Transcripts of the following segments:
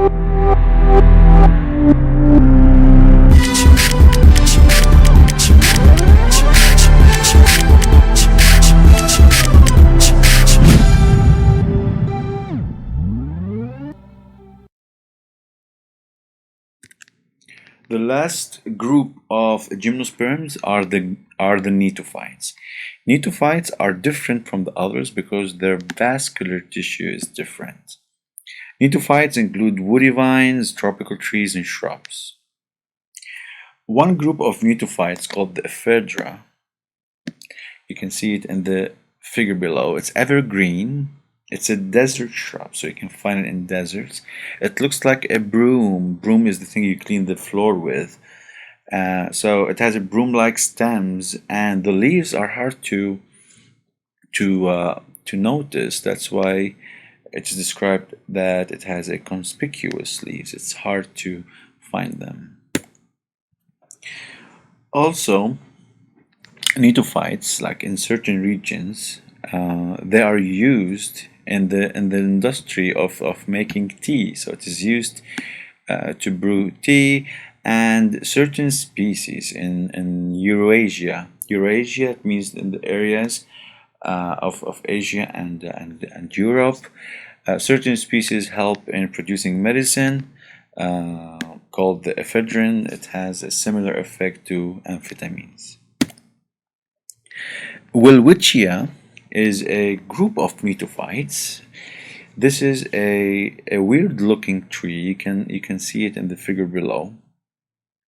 The last group of gymnosperms are the gnetophytes. Gnetophytes are different from the others because their vascular tissue is different. Gnetophytes include woody vines, tropical trees, and shrubs. One group of gnetophytes called the ephedra, you can see it in the figure below. It's evergreen. It's a desert shrub, so you can find it in deserts. It looks like a broom. Broom is the thing you clean the floor with. So it has a broom-like stems, and the leaves are hard to notice. That's why it's described that it has a conspicuous leaves. It's hard to find them. Also, gnetophytes, like in certain regions, they are used in the industry of making tea. So it is used to brew tea, and certain species in Eurasia. Eurasia means in the areas of Asia and Europe. Certain species help in producing medicine called the ephedrine. It has a similar effect to amphetamines. Welwitschia is a group of gnetophytes. This is a weird looking tree. You can see it in the figure below.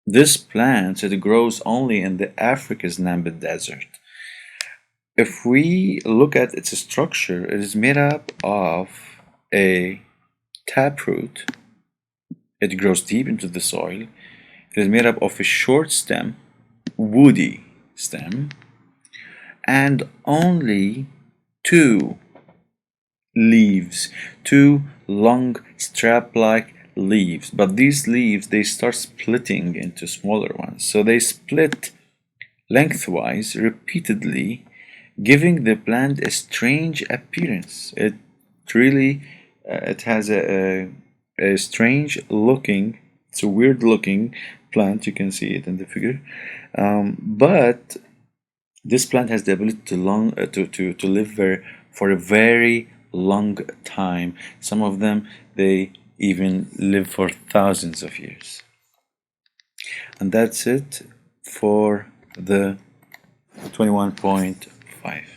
This plant, it grows only in the Africa's Namib Desert. If we look at its structure, it is made up of a taproot. It grows deep into the soil. It is made up of a short stem, woody stem, and only two leaves, two long strap-like leaves. But these leaves, they start splitting into smaller ones. So they split lengthwise repeatedly, giving the plant a strange appearance. It really, it has a strange looking, it's a weird looking plant. You can see it in the figure. But this plant has the ability to live for a very long time. Some of them, they even live for thousands of years. And that's it for the 21.5.